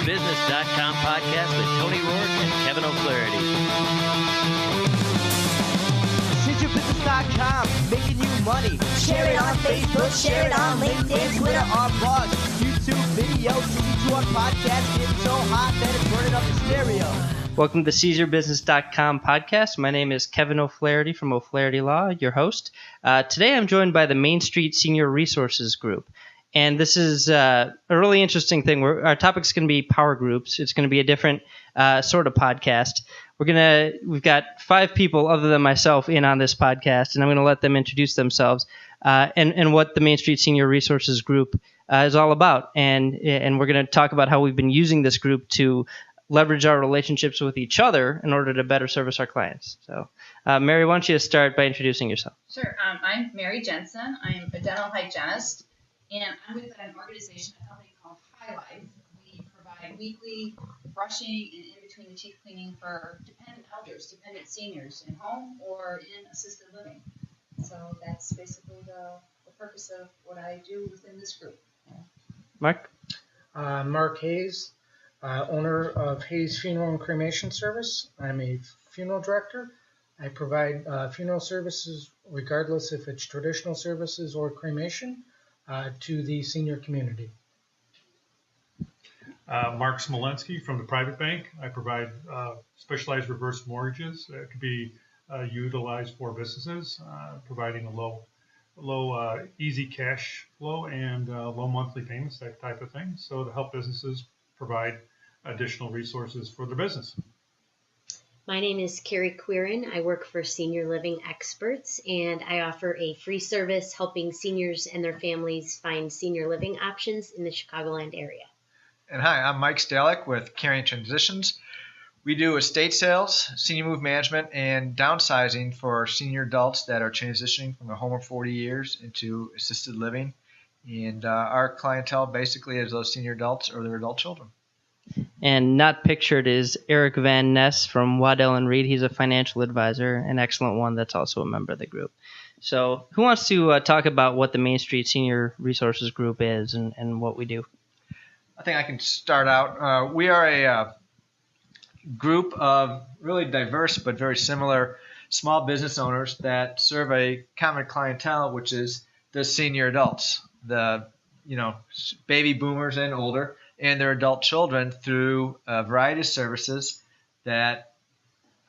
SeizurBusiness.com podcast with Tony Rourke and Kevin O'Flaherty. SeizurBusiness.com, making you money. Share it on Facebook, share it on LinkedIn, Twitter. Our blogs, YouTube videos, listen to our podcast, getting so hot that it's burning up the stereo. Welcome to the SeizurBusiness.com podcast. My name is Kevin O'Flaherty from O'Flaherty Law, your host. Today I'm joined by the Main Street Senior Resources Group. And this is a really interesting thing. Our topic's going to be power groups. It's going to be a different sort of podcast. We've got 5 people other than myself in on this podcast, and I'm going to let them introduce themselves and what the Main Street Senior Resources Group is all about. And we're going to talk about how we've been using this group to leverage our relationships with each other in order to better service our clients. So, Mary, why don't you start by introducing yourself? Sure. I'm Mary Jensen. I'm a dental hygienist, and I'm with an organization, a company called HighLife. We provide weekly brushing and in-between the teeth cleaning for dependent elders, dependent seniors in home or in assisted living. So that's basically the purpose of what I do within this group. Mark? Mark Hayes, owner of Hayes Funeral and Cremation Service. I'm a funeral director. I provide funeral services regardless if it's traditional services or cremation to the senior community. Mark Smolensky from the private bank. I provide specialized reverse mortgages that could be utilized for businesses, providing a low easy cash flow and low monthly payments, that type of thing. So to help businesses provide additional resources for their business. My name is Carrie Quirin. I work for Senior Living Experts, and I offer a free service helping seniors and their families find senior living options in the Chicagoland area. And hi, I'm Mike Stalick with Caring Transitions. We do estate sales, senior move management, and downsizing for senior adults that are transitioning from a home of 40 years into assisted living. And our clientele basically is those senior adults or their adult children. And not pictured is Eric Van Ness from Waddell & Reed. He's a financial advisor, an excellent one that's also a member of the group. So who wants to talk about what the Main Street Senior Resources Group is and what we do? I think I can start out. We are a group of really diverse but very similar small business owners that serve a common clientele, which is the senior adults, the baby boomers and older, and their adult children through a variety of services that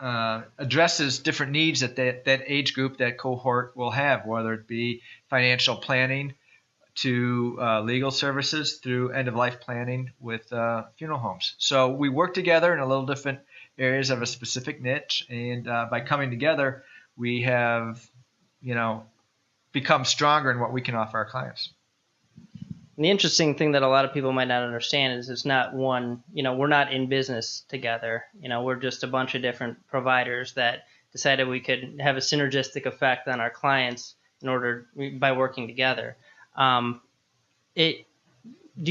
addresses different needs that that age group, that cohort will have, whether it be financial planning to legal services through end-of-life planning with funeral homes. So we work together in a little different areas of a specific niche, and by coming together, we have, become stronger in what we can offer our clients. And the interesting thing that a lot of people might not understand is it's not one, we're not in business together. We're just a bunch of different providers that decided we could have a synergistic effect on our clients by working together. Do you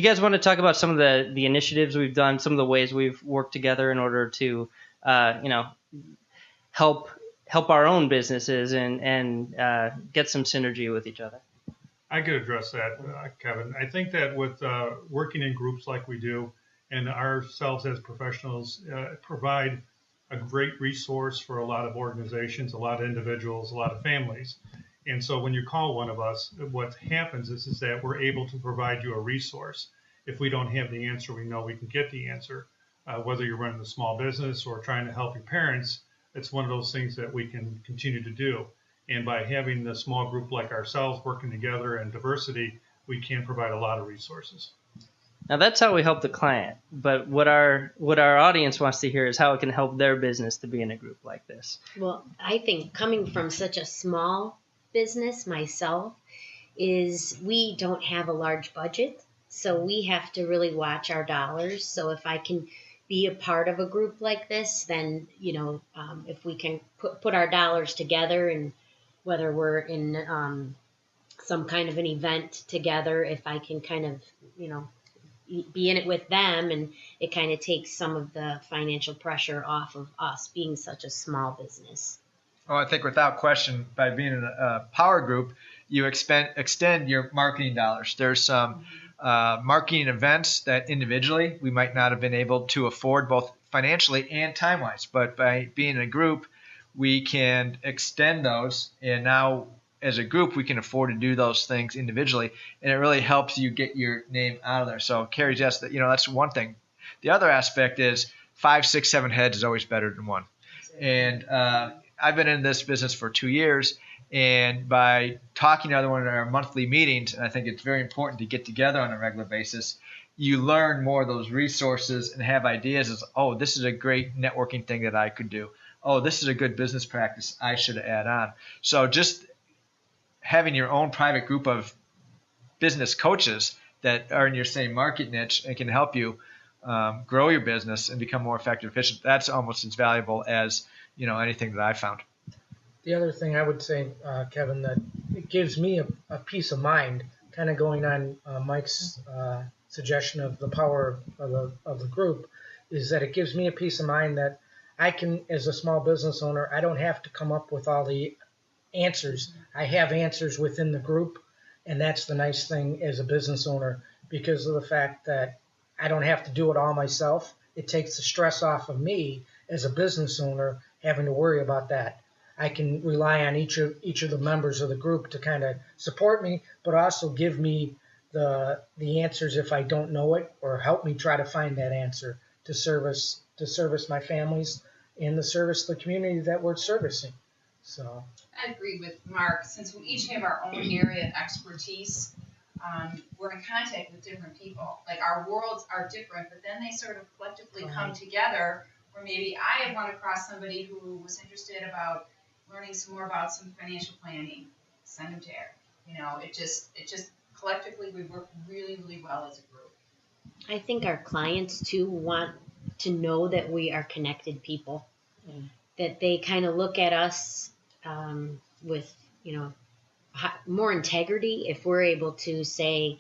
guys want to talk about some of the initiatives we've done, some of the ways we've worked together in order to, help our own businesses and get some synergy with each other? I could address that, Kevin. I think that with working in groups like we do and ourselves as professionals provide a great resource for a lot of organizations, a lot of individuals, a lot of families. And so when you call one of us, what happens is that we're able to provide you a resource. If we don't have the answer, we know we can get the answer. Whether you're running a small business or trying to help your parents, it's one of those things that we can continue to do. And by having a small group like ourselves working together and diversity, we can provide a lot of resources. Now that's how we help the client. But what our audience wants to hear is how it can help their business to be in a group like this. Well, I think coming from such a small business myself is we don't have a large budget, so we have to really watch our dollars. So if I can be a part of a group like this, then if we can put our dollars together, and whether we're in some kind of an event together, if I can kind of be in it with them, and it kind of takes some of the financial pressure off of us being such a small business. Well, I think without question, by being in a power group, you extend your marketing dollars. There's some marketing events that individually we might not have been able to afford both financially and time-wise. But by being in a group, we can extend those, and now as a group we can afford to do those things individually, and it really helps you get your name out of there. So Carrie, yes, that's one thing. The other aspect is 5, 6, 7 heads is always better than one. And I've been in this business for 2 years, and by talking to everyone in our monthly meetings, and I think it's very important to get together on a regular basis, you learn more of those resources and have ideas as, oh, this is a great networking thing that I could do. Oh, this is a good business practice I should add on. So just having your own private group of business coaches that are in your same market niche and can help you grow your business and become more effective, efficient, that's almost as valuable as anything that I found. The other thing I would say, Kevin, that it gives me a peace of mind, kind of going on Mike's suggestion of the power of the group, is that it gives me a peace of mind that I can, as a small business owner, I don't have to come up with all the answers. I have answers within the group, and that's the nice thing as a business owner, because of the fact that I don't have to do it all myself. It takes the stress off of me as a business owner having to worry about that. I can rely on each of the members of the group to kind of support me, but also give me the answers if I don't know it, or help me try to find that answer to service my families and to service the community that we're servicing. So I agree with Mark. Since we each have our own area of expertise, we're in contact with different people. Like, our worlds are different, but then they sort of collectively come together. Or maybe I had run across somebody who was interested about learning some more about some financial planning. Send them to Eric. It just collectively we work really, really well as a group. I think our clients too want to know that we are connected people, that they kind of look at us with, more integrity if we're able to say,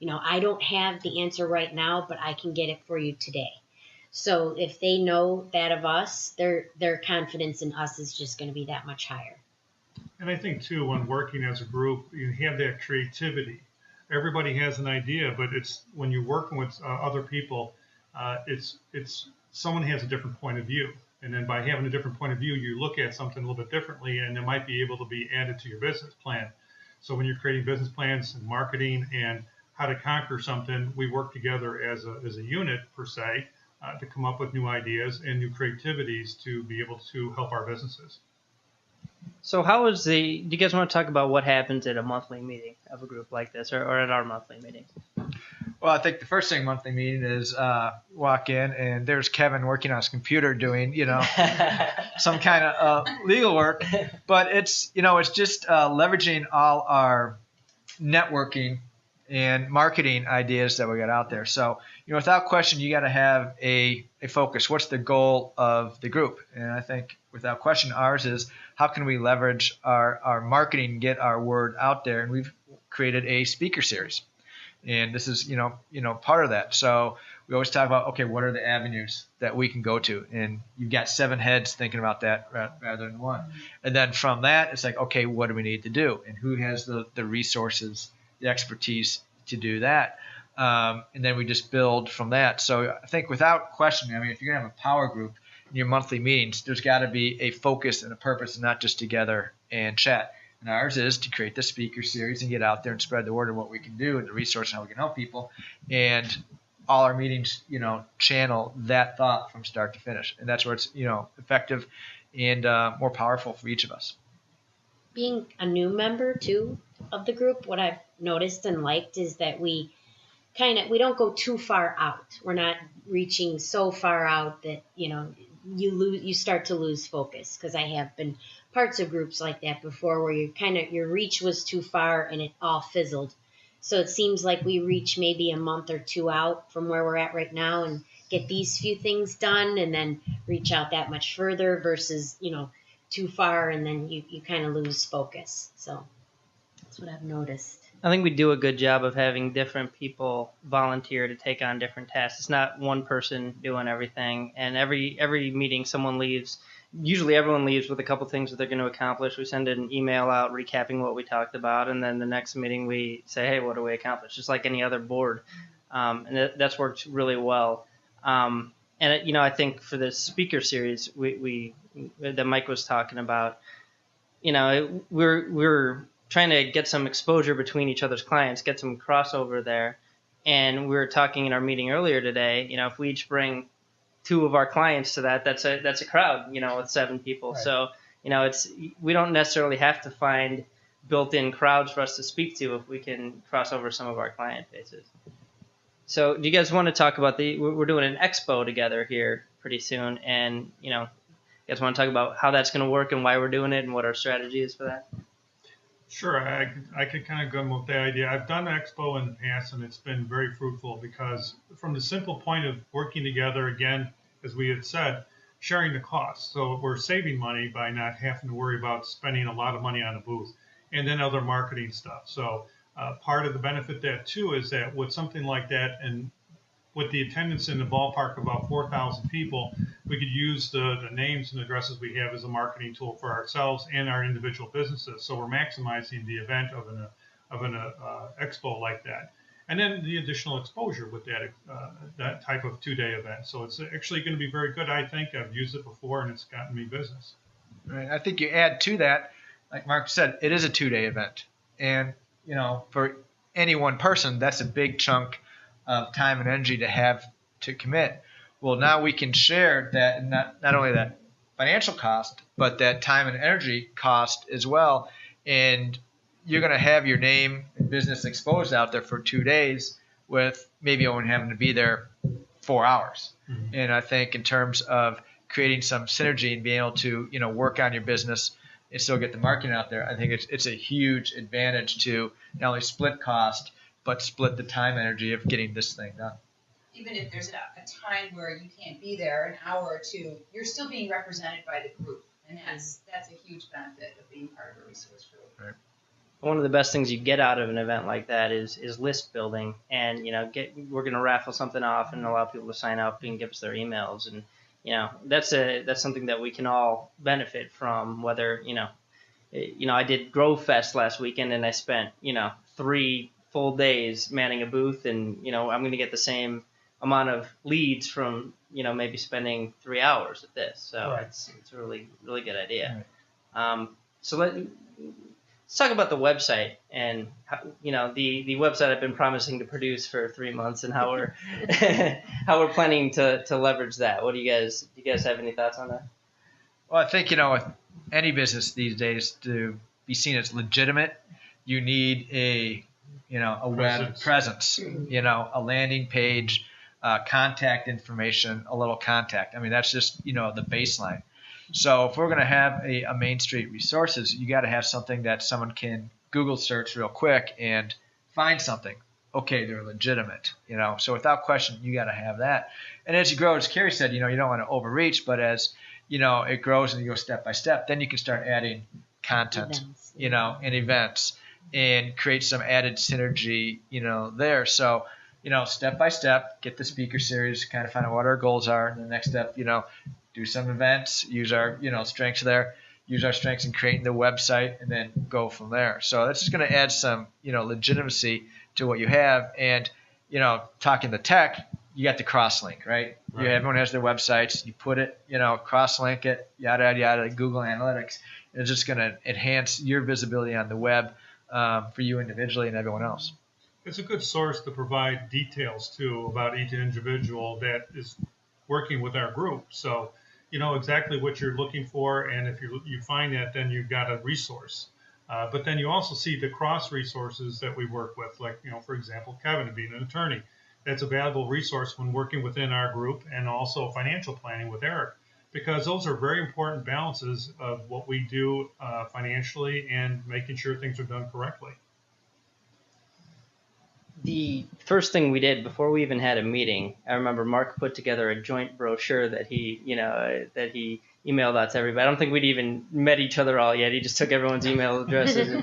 I don't have the answer right now, but I can get it for you today. So if they know that of us, their confidence in us is just going to be that much higher. And I think too, when working as a group, you have that creativity. Everybody has an idea, but it's when you're working with other people, it's someone has a different point of view. And then by having a different point of view, you look at something a little bit differently, and it might be able to be added to your business plan. So when you're creating business plans and marketing and how to conquer something, we work together as a unit, per se, to come up with new ideas and new creativities to be able to help our businesses. So do you guys want to talk about what happens at a monthly meeting of a group like this, or at our monthly meeting? Well, I think the first thing monthly meeting is walk in and there's Kevin working on his computer doing, some kind of legal work. But it's just leveraging all our networking and marketing ideas that we got out there. So, without question, you got to have a focus. What's the goal of the group? And I think without question, ours is how can we leverage our marketing, get our word out there? And we've created a speaker series. And this is, part of that. So we always talk about, okay, what are the avenues that we can go to? And you've got 7 heads thinking about that rather than one. And then from that, it's like, okay, what do we need to do? And who has the resources, the expertise to do that? And then we just build from that. So I think without question, if you're going to have a power group in your monthly meetings, there's got to be a focus and a purpose, and not just together and chat. And ours is to create the speaker series and get out there and spread the word of what we can do and the resource and how we can help people. And all our meetings, channel that thought from start to finish. And that's where it's, effective and more powerful for each of us. Being a new member too of the group, what I've noticed and liked is that we don't go too far out. We're not reaching so far out that, you start to lose focus, because I have been parts of groups like that before where your reach was too far and it all fizzled. So it seems like we reach maybe a month or 2 out from where we're at right now and get these few things done, and then reach out that much further versus, too far, and then you kind of lose focus. So that's what I've noticed. I think we do a good job of having different people volunteer to take on different tasks. It's not one person doing everything, and every meeting someone leaves usually everyone leaves with a couple things that they're going to accomplish. We send an email out recapping what we talked about, and then the next meeting we say, hey, what do we accomplish? Just like any other board. And that's worked really well. I think for this speaker series we that Mike was talking about, we're trying to get some exposure between each other's clients, get some crossover there. And we were talking in our meeting earlier today, if we each bring 2 of our clients to that's a crowd, with 7 people. Right. So, we don't necessarily have to find built-in crowds for us to speak to if we can cross over some of our client bases. So do you guys want to talk about we're doing an expo together here pretty soon, and, you guys want to talk about how that's going to work and why we're doing it and what our strategy is for that? Sure, I could kind of go with the idea. I've done Expo in the past, and it's been very fruitful because from the simple point of working together, again, as we had said, sharing the costs. So we're saving money by not having to worry about spending a lot of money on a booth and then other marketing stuff. So part of the benefit that, too, is that with something like that and with the attendance in the ballpark of about 4,000 people, we could use the names and addresses we have as a marketing tool for ourselves and our individual businesses. So we're maximizing the event of an expo like that. And then the additional exposure with that type of 2-day event. So it's actually going to be very good, I think. I've used it before, and it's gotten me business. Right. I think you add to that, like Mark said, it is a 2-day event. And, for any one person, that's a big chunk of time and energy to have to commit. Well, now we can share that, not only that financial cost, but that time and energy cost as well. And you're going to have your name and business exposed out there for 2 days with maybe only having to be there 4 hours. Mm-hmm. And I think in terms of creating some synergy and being able to, work on your business and still get the marketing out there, I think it's a huge advantage to not only split cost, but split the time and energy of getting this thing done. Even if there's a time where you can't be there, an hour or two, you're still being represented by the group. And that's a huge benefit of being part of a resource group. Right. One of the best things you get out of an event like that is list building, and we're going to raffle something off and allow people to sign up and give us their emails, and that's something that we can all benefit from. Whether I did Grow Fest last weekend, and I spent 3 full days manning a booth, and I'm going to get the same amount of leads from maybe spending 3 hours at this. So right. It's a really good idea. Right. So let's talk about the website and how, the website I've been promising to produce for 3 months, and how we're how we're planning to leverage that. What do you guys have any thoughts on that? Well, I think with any business these days, to be seen as legitimate, you need a web presence, a landing page, contact information, a little contact. I mean, that's just the baseline. So if we're going to have a Main Street Resources, you got to have something that someone can Google search real quick and find something. Okay, they're legitimate, So without question, you got to have that. And as you grow, as Carrie said, you don't want to overreach, but as it grows and you go step by step, then you can start adding content, Events. And events, and create some added synergy, there. So, step by step, get the speaker series, kind of find out what our goals are. And the next step, do some events, use our, strengths there, use our strengths in creating the website, and then go from there. So that's just going to add some, legitimacy to what you have. And, talking the tech, you got the cross-link, right? Everyone has their websites. You put it, cross-link it, yada, yada, yada, Google Analytics. It's just going to enhance your visibility on the web for you individually and everyone else. It's a good source to provide details, too, about each individual that is working with our group. So you know exactly what you're looking for, and if you find that, then you've got a resource. But then you also see the cross resources that we work with, like, for example, Kevin being an attorney. That's a valuable resource when working within our group, and also financial planning with Eric, because those are very important balances of what we do financially and making sure things are done correctly. The first thing we did before we even had a meeting, I remember Mark put together a joint brochure that he emailed out to everybody. I don't think we'd even met each other all yet. He just took everyone's email addresses,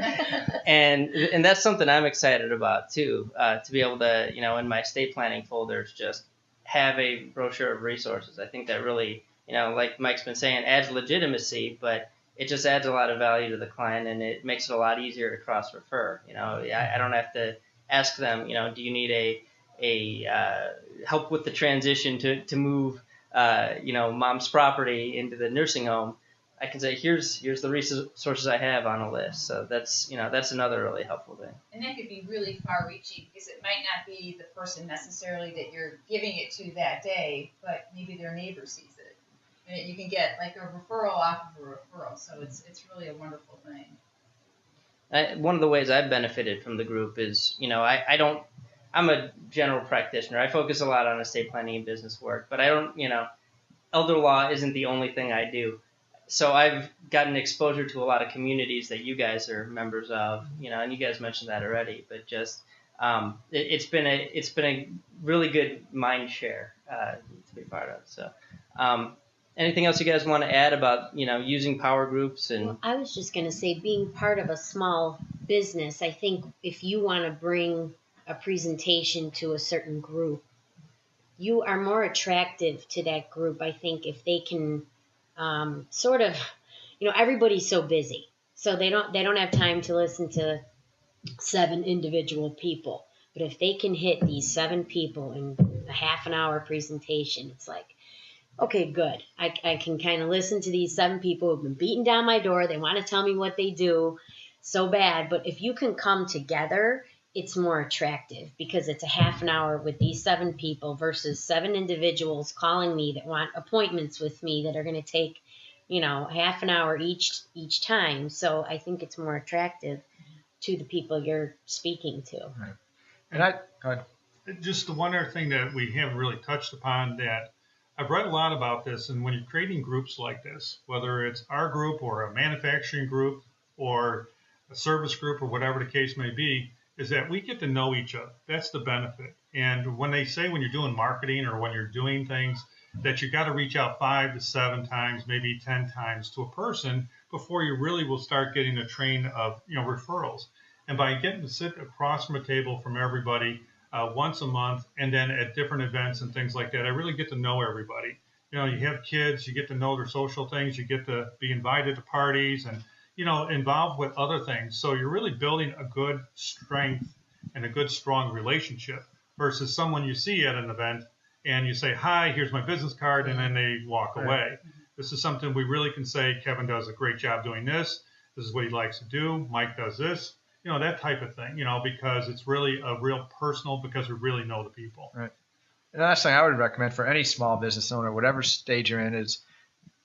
and that's something I'm excited about too. To be able to, in my estate planning folders, just have a brochure of resources. I think that really like Mike's been saying, adds legitimacy, but it just adds a lot of value to the client, and it makes it a lot easier to cross refer. I don't have to ask them, do you need a help with the transition to move, mom's property into the nursing home. I can say, here's the resources I have on a list. So that's another really helpful thing. And that could be really far-reaching because it might not be the person necessarily that you're giving it to that day, but maybe their neighbor sees it. And you can get like a referral off of a referral. So it's really a wonderful thing. One of the ways I've benefited from the group is, I'm a general practitioner. I focus a lot on estate planning and business work, but I don't, elder law isn't the only thing I do. So I've gotten exposure to a lot of communities that you guys are members of, and you guys mentioned that already, but just it's been a really good mind share to be part of. So anything else you guys want to add about, using power groups? And Well, I was just going to say, being part of a small business, I think if you want to bring a presentation to a certain group, you are more attractive to that group, I think, if they can sort of, everybody's so busy, so they don't have time to listen to 7 individual people. But if they can hit these 7 people in a half an hour presentation, it's like, okay, good. I can kind of listen to these 7 people who've been beating down my door. They want to tell me what they do so bad. But if you can come together, it's more attractive because it's a half an hour with these 7 people versus 7 individuals calling me that want appointments with me that are going to take, half an hour each time. So I think it's more attractive to the people you're speaking to. Right. And go ahead. Just the one other thing that we haven't really touched upon that I've read a lot about this, and when you're creating groups like this, whether it's our group or a manufacturing group or a service group or whatever the case may be, is that we get to know each other. That's the benefit. And when they say when you're doing marketing or when you're doing things that you got to reach out 5 to 7 times, maybe 10 times to a person before you really will start getting a train of referrals. And by getting to sit across from a table from everybody once a month and then at different events and things like that, I really get to know everybody. You have kids, you get to know their social things, you get to be invited to parties and involved with other things. So you're really building a good strength and a good, strong relationship versus someone you see at an event and you say, hi, here's my business card, and then they walk away. This is something we really can say, Kevin does a great job doing this. This is what he likes to do. Mike does this, that type of thing, because it's really a real personal, because we really know the people. Right. And the last thing I would recommend for any small business owner, whatever stage you're in, is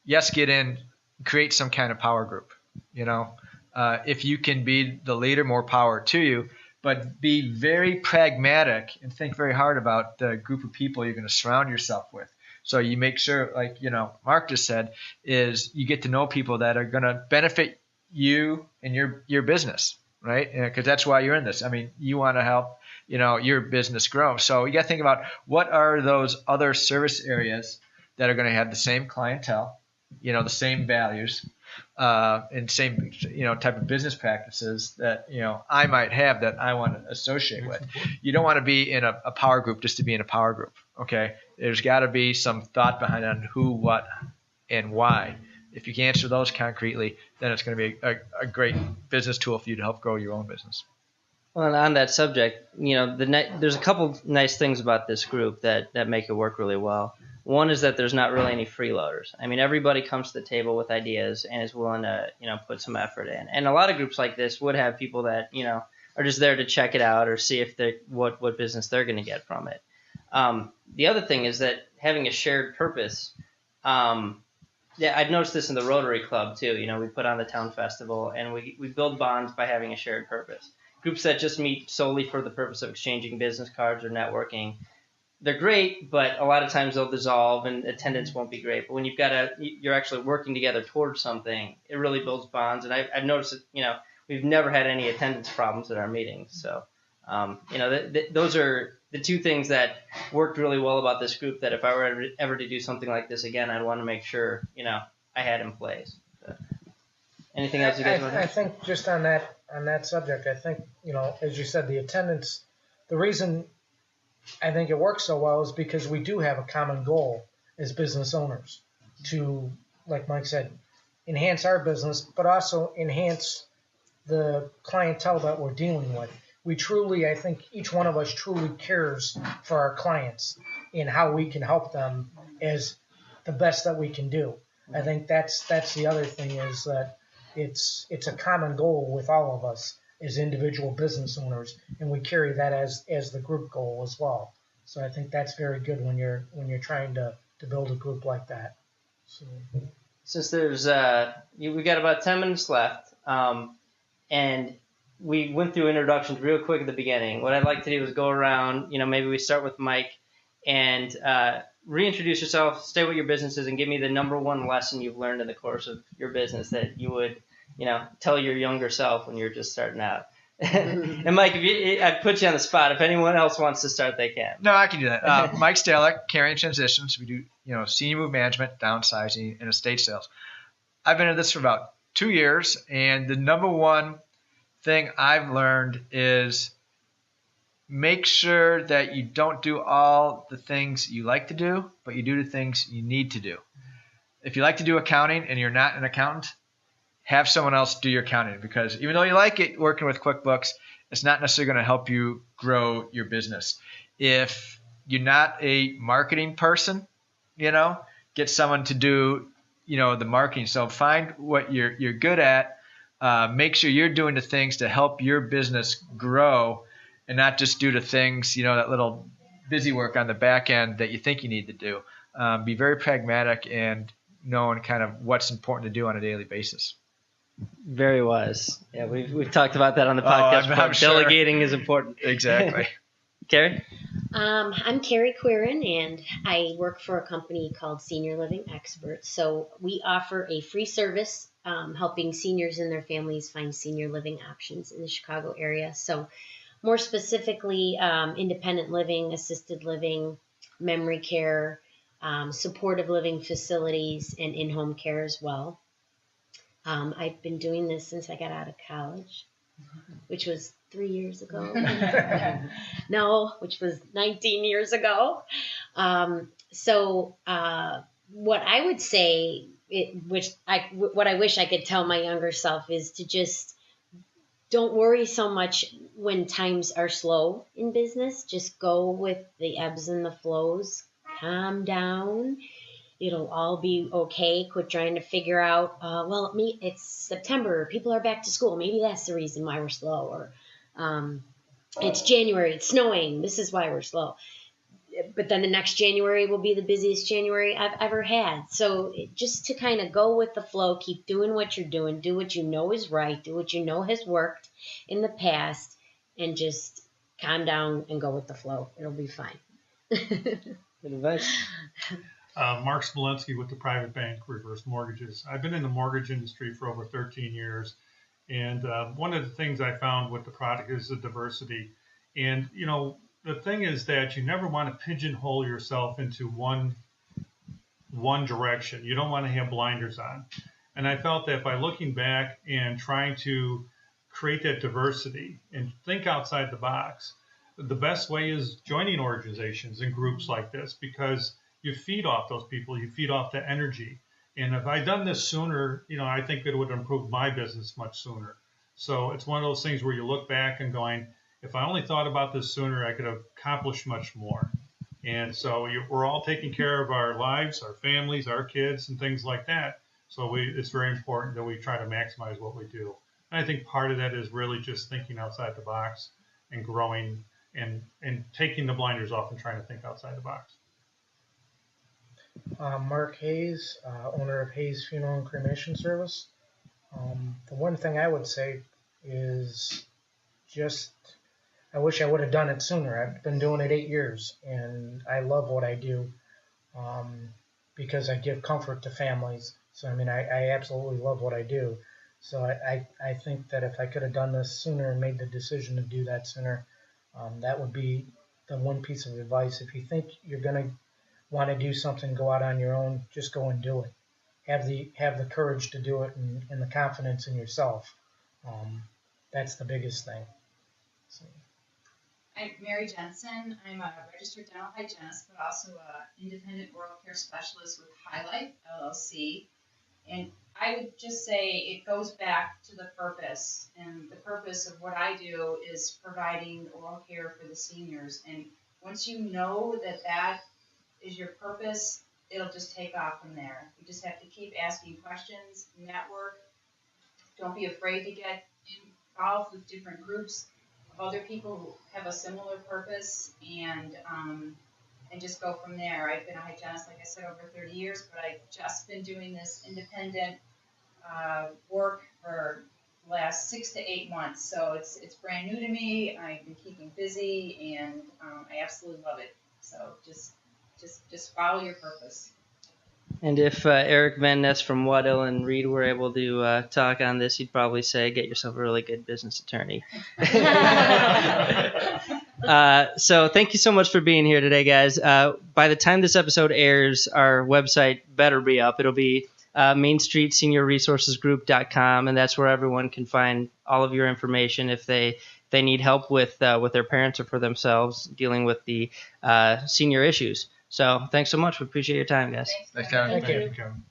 yes, get in, create some kind of power group. If you can be the leader, more power to you, but be very pragmatic and think very hard about the group of people you're going to surround yourself with. So you make sure, like, Mark just said, is you get to know people that are going to benefit you and your business, right? Because that's why you're in this. I mean, you want to help, your business grow. So you got to think about what are those other service areas that are going to have the same clientele, the same values, and same type of business practices that I might have that I want to associate with. You don't want to be in a power group just to be in a power group. Okay, there's got to be some thought behind on who, what, and why. If you can answer those concretely, then it's going to be a great business tool for you to help grow your own business. Well, and on that subject, there's a couple nice things about this group that make it work really well. One is that there's not really any freeloaders. I mean, everybody comes to the table with ideas and is willing to, put some effort in. And a lot of groups like this would have people that, are just there to check it out or see if what business they're going to get from it. The other thing is that having a shared purpose. I've noticed this in the Rotary Club too. We put on the town festival and we build bonds by having a shared purpose. Groups that just meet solely for the purpose of exchanging business cards or networking, they're great, but a lot of times they'll dissolve and attendance won't be great. But when you're actually working together towards something, it really builds bonds. And I've noticed that, we've never had any attendance problems at our meetings. So, those are the 2 things that worked really well about this group that if I were ever to do something like this again, I'd want to make sure, I had in place. So, anything else you guys want to I think just on that subject, I think, as you said, the attendance, the reason I think it works so well is because we do have a common goal as business owners. to, like Mike said, enhance our business, but also enhance the clientele that we're dealing with. We truly, I think each one of us truly cares for our clients and how we can help them as the best that we can do. I think that's the other thing, is that it's a common goal with all of us as individual business owners, and we carry that as the group goal as well. So I think that's very good when you're trying to build a group like that. So. Since there's we got about 10 minutes left, and we went through introductions real quick at the beginning. What I'd like to do is go around, maybe we start with Mike, and reintroduce yourself, state what your business is, and give me the number one lesson you've learned in the course of your business that you would, tell your younger self when you're just starting out. And Mike, I put you on the spot. If anyone else wants to start, they can. No, I can do that. Mike Stalick, Carrying Transitions. We do, senior move management, downsizing, and estate sales. I've been in this for about 2 years, and the number one thing I've learned is make sure that you don't do all the things you like to do, but you do the things you need to do. If you like to do accounting and you're not an accountant, have someone else do your accounting, because even though you like it working with QuickBooks, it's not necessarily going to help you grow your business. If you're not a marketing person, get someone to do, the marketing. So find what you're good at. Make sure you're doing the things to help your business grow, and not just do the things, that little busy work on the back end that you think you need to do. Be very pragmatic and knowing kind of what's important to do on a daily basis. Very wise. Yeah, we've talked about that on the podcast. I'm sure. Delegating is important. Exactly. Carrie? I'm Carrie Quirin, and I work for a company called Senior Living Experts. So we offer a free service helping seniors and their families find senior living options in the Chicago area. So more specifically, independent living, assisted living, memory care, supportive living facilities, and in-home care as well. I've been doing this since I got out of college, which was 3 years ago. No, which was 19 years ago. So what I would say, what I wish I could tell my younger self, is to just don't worry so much when times are slow in business. Just go with the ebbs and the flows. Calm down. It'll all be okay. Quit trying to figure out, it's September. People are back to school. Maybe that's the reason why we're slow. Or it's January. It's snowing. This is why we're slow. But then the next January will be the busiest January I've ever had. So just to kind of go with the flow, keep doing what you're doing. Do what you know is right. Do what you know has worked in the past. And just calm down and go with the flow. It'll be fine. Good advice. Mark Smolensky with the Private Bank Reverse Mortgages. I've been in the mortgage industry for over 13 years. And one of the things I found with the product is the diversity. And, the thing is that you never want to pigeonhole yourself into one direction. You don't want to have blinders on. And I felt that by looking back and trying to create that diversity and think outside the box, the best way is joining organizations and groups like this, because you feed off those people, you feed off the energy. And if I'd done this sooner, I think it would have improved my business much sooner. So it's one of those things where you look back and going, if I only thought about this sooner, I could have accomplished much more. And so we're all taking care of our lives, our families, our kids, and things like that. So it's very important that we try to maximize what we do. And I think part of that is really just thinking outside the box and growing and taking the blinders off and trying to think outside the box. Mark Hayes, owner of Hayes Funeral and Cremation Service. The one thing I would say is just, I wish I would have done it sooner. I've been doing it 8 years, and I love what I do because I give comfort to families. So, I absolutely love what I do. So I think that if I could have done this sooner and made the decision to do that sooner, that would be the one piece of advice. If you think you're going to want to do something, go out on your own, just go and do it. Have the courage to do it and the confidence in yourself. That's the biggest thing. So. I'm Mary Jensen. I'm a registered dental hygienist, but also an independent oral care specialist with Highlight LLC. And I would just say it goes back to the purpose. And the purpose of what I do is providing oral care for the seniors. And once you know that that is your purpose, it'll just take off from there. You just have to keep asking questions, network. Don't be afraid to get involved with different groups of other people who have a similar purpose, and just go from there. I've been a hygienist, like I said, over 30 years, but I've just been doing this independent work for the last 6 to 8 months. So it's brand new to me. I've been keeping busy, and I absolutely love it. So just follow your purpose. And if Eric Van Ness from Waddell and Reed were able to talk on this, he'd probably say, get yourself a really good business attorney. So thank you so much for being here today, guys. By the time this episode airs, our website better be up. It'll be mainstreetseniorresourcesgroup.com, and that's where everyone can find all of your information if they need help with their parents or for themselves dealing with the senior issues. So thanks so much. We appreciate your time, guys. Thanks, Kevin. Thank you. Kevin.